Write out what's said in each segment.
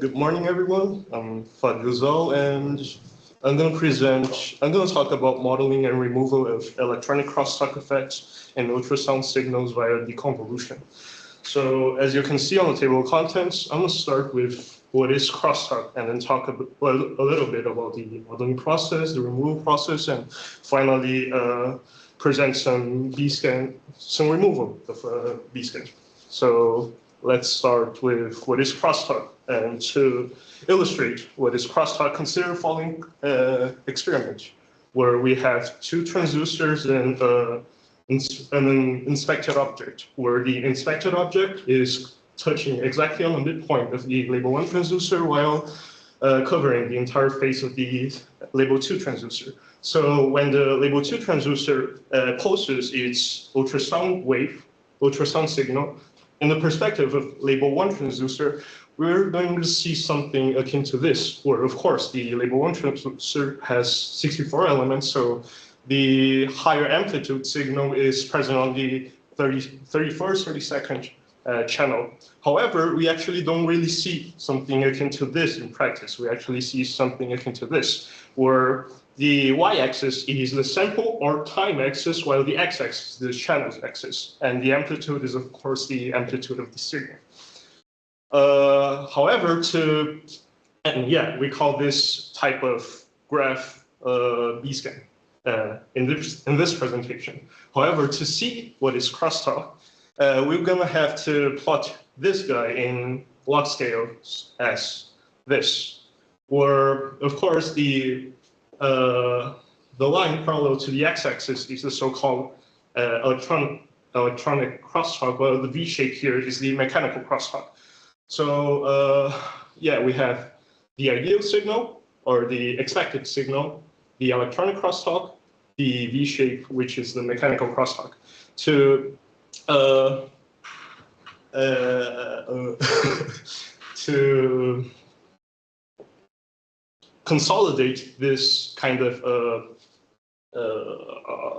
Good morning, everyone. I'm Fadil, and I'm going to talk about modeling and removal of electronic crosstalk effects and ultrasound signals via deconvolution. So as you can see on the table of contents, I'm going to start with what is crosstalk and then talk a little bit about the modeling process, the removal process, and finally present some some removal of B-scan. So let's start with what is crosstalk. And to illustrate what is crosstalk, consider the following experiment, where we have two transducers and an inspected object, where the inspected object is touching exactly on the midpoint of the label 1 transducer while covering the entire face of the label 2 transducer. So when the label 2 transducer pulses its ultrasound signal, in the perspective of label 1 transducer, we're going to see something akin to this, where of course the label 1 transducer has 64 elements, so the higher amplitude signal is present on the 31st, 32nd channel. However, we actually don't really see something akin to this in practice. We actually see something akin to this, where the y-axis is the sample or time axis, while the x-axis is the channel axis, and the amplitude is, of course, the amplitude of the signal. However, we call this type of graph B-scan in this presentation. However, to see what is crosstalk, we're going to have to plot this guy in log scale as this, where, of course, the line parallel to the x-axis is the so-called electronic crosstalk, while the V shape here is the mechanical crosstalk. So we have the ideal signal, or the expected signal, the electronic crosstalk, the V shape, which is the mechanical crosstalk. To consolidate this kind of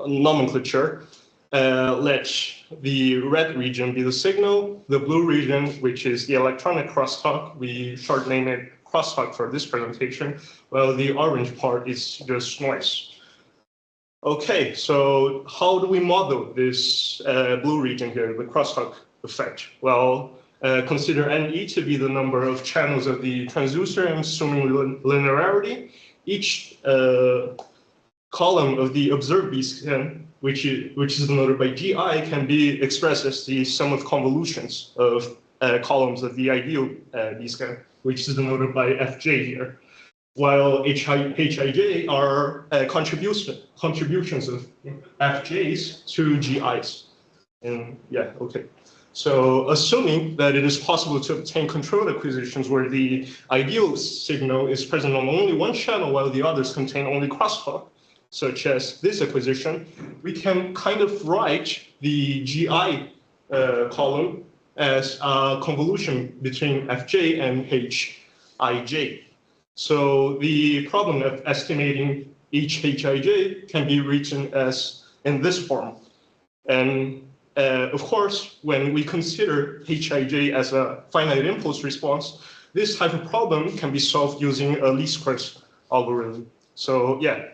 nomenclature, let the red region be the signal, the blue region, which is the electronic crosstalk, we short name it crosstalk for this presentation, while the orange part is just noise. Okay, so how do we model this blue region here, the crosstalk effect? Well, consider NE to be the number of channels of the transducer, and assuming linearity, each column of the observed B-scan, which is denoted by GI, can be expressed as the sum of convolutions of columns of the ideal B-scan, which is denoted by FJ here, while HIJ are contributions of FJs to GIs. And yeah, okay. So assuming that it is possible to obtain controlled acquisitions where the ideal signal is present on only one channel while the others contain only crosstalk, such as this acquisition, we can kind of write the GI column as a convolution between Fj and Hij. So the problem of estimating each Hij can be written as in this form. And of course, when we consider Hij as a finite impulse response, this type of problem can be solved using a least squares algorithm. So yeah,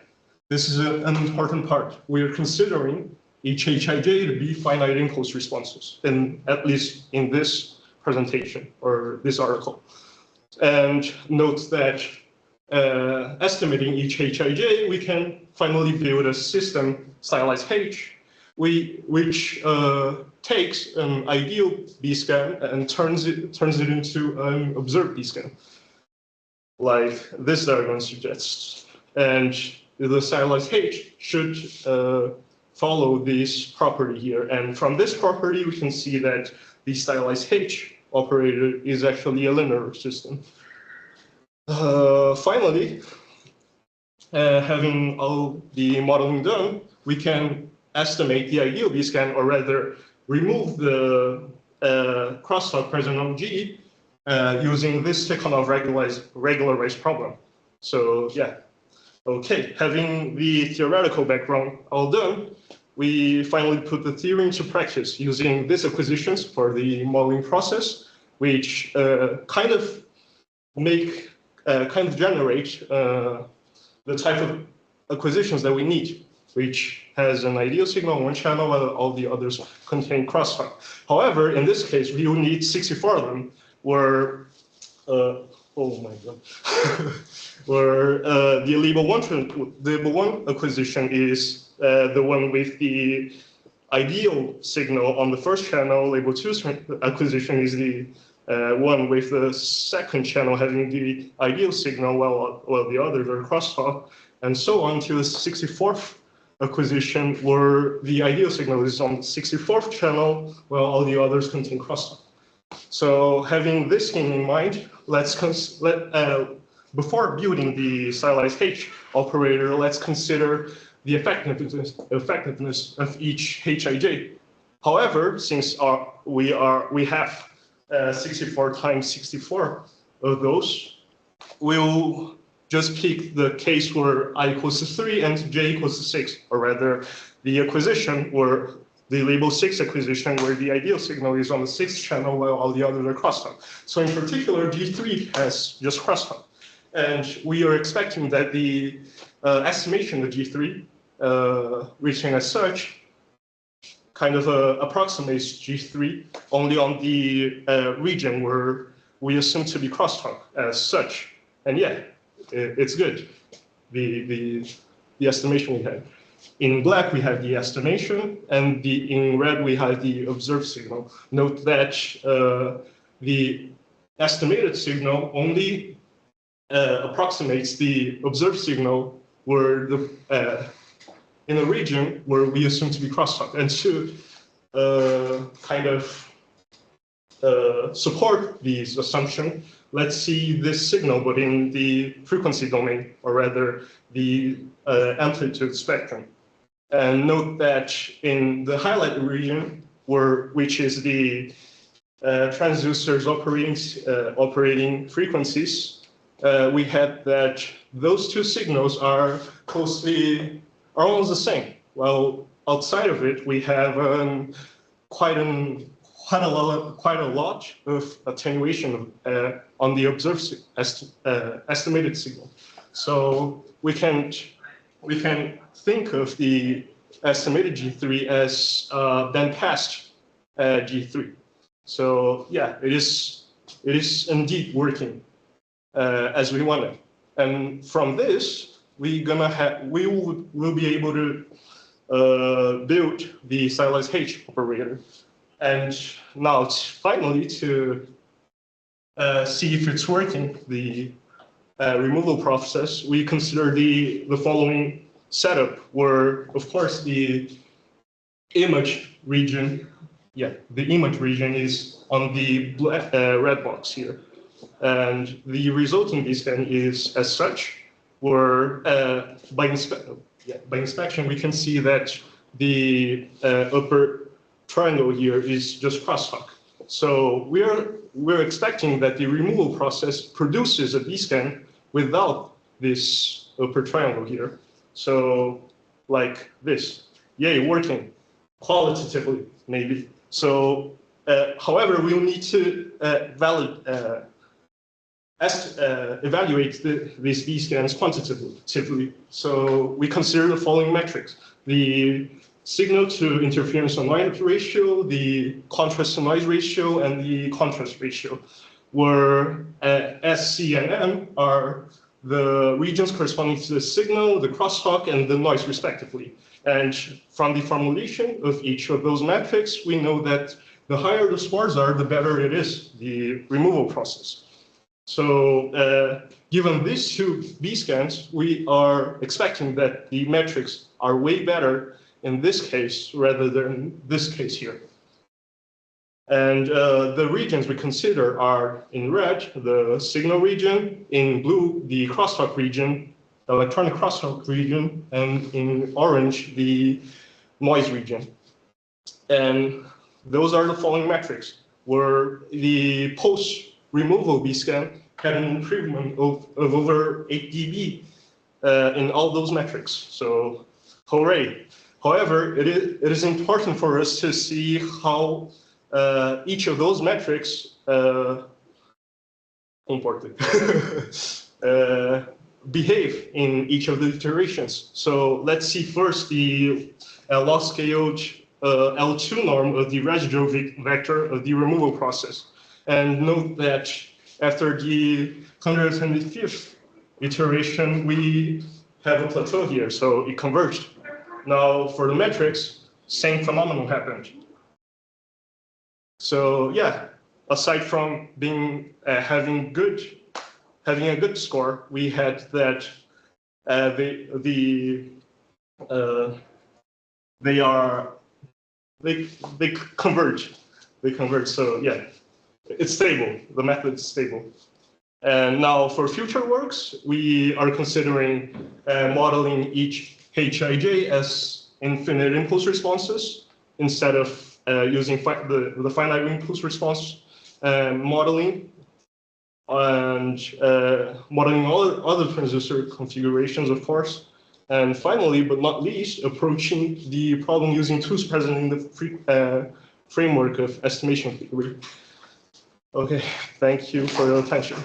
this is an important part. We are considering each Hij to be finite impulse responses, at least in this presentation or this article. And note that estimating each Hij, we can finally build a system stylized H, which takes an ideal B-scan and turns it into an observed B-scan, like this diagram suggests. And the stylized H should follow this property here. And from this property, we can see that the stylized H operator is actually a linear system. Finally, having all the modeling done, we can estimate the ideal B-scan, or rather remove the crosstalk present on G using this Tikhonov regularized problem. So yeah, okay, having the theoretical background all done, we finally put the theory into practice using these acquisitions for the modeling process, which kind of make kind of generate the type of acquisitions that we need, which has an ideal signal on one channel while all the others contain crosstalk. However, in this case, we will need 64 of them, where oh my god, where the label one acquisition is the one with the ideal signal on the first channel. Label two acquisition is the one with the second channel having the ideal signal, while the others are crosstalk, and so on to the 64th acquisition, where the ideal signal is on the 64th channel, while all the others contain crosstalk. So having this thing in mind, before building the stylized H operator, let's consider the effectiveness of each Hij. However, since we have 64 times 64 of those, we'll just pick the case where I equals to 3 and J equals to 6, or rather the acquisition where the label 6 acquisition where the ideal signal is on the 6th channel while all the others are crosstalk. So in particular, G3 has just crosstalk. And we are expecting that the estimation of G3 reaching as such kind of approximates G3 only on the region where we assume to be crosstalk as such. And yeah, it's good, the estimation we had. In black, we have the estimation, and in red, we have the observed signal. Note that the estimated signal only approximates the observed signal where in a region where we assume to be crosstalk. And to kind of support this assumption, let's see this signal, but in the frequency domain, or rather the amplitude spectrum. And note that in the highlighted region, which is the transducers operating frequencies, we had that those two signals are almost the same. While outside of it, we have quite a lot of attenuation on the observed estimated signal. So we can think of the estimated G3 as then-passed G3. So yeah, it is indeed working as we wanted. And from this, we will be able to build the stylized H operator. And now finally to see if it's working, the removal process, we consider the following setup, where of course the image region is on the red box here, and the resulting V-scan is as such, where by inspection we can see that the upper triangle here is just crosstalk. So we're expecting that the removal process produces a V-scan without this upper triangle here. So like this, yay, working qualitatively maybe. So however, we'll need to evaluate these V-scans quantitatively. So we consider the following metrics: the signal to interference to noise ratio, the contrast to noise ratio, and the contrast ratio, where S, C, and M are the regions corresponding to the signal, the crosstalk, and the noise respectively. And from the formulation of each of those metrics, we know that the higher the scores are, the better it is, the removal process. So given these two V-scans, we are expecting that the metrics are way better in this case rather than this case here. And the regions we consider are in red, the signal region, in blue, the crosstalk region, the electronic crosstalk region, and in orange, the noise region. And those are the following metrics, where the post-removal V-scan had an improvement of over 8 dB in all those metrics. So, hooray. However, it is important for us to see how each of those metrics comported, behave in each of the iterations. So let's see first the log-scaled L2 norm of the residual vector of the removal process. And note that after the 125th iteration, we have a plateau here, so it converged. Now for the metrics, same phenomenon happened. So yeah, aside from being having a good score, we had that they converge. They converge. So yeah, it's stable. The method is stable. And now for future works, we are considering modeling each Hij as infinite impulse responses instead of using the finite impulse response modeling, and modeling all other transistor configurations, of course. And finally, but not least, approaching the problem using tools present in the framework of estimation theory. Okay, thank you for your attention.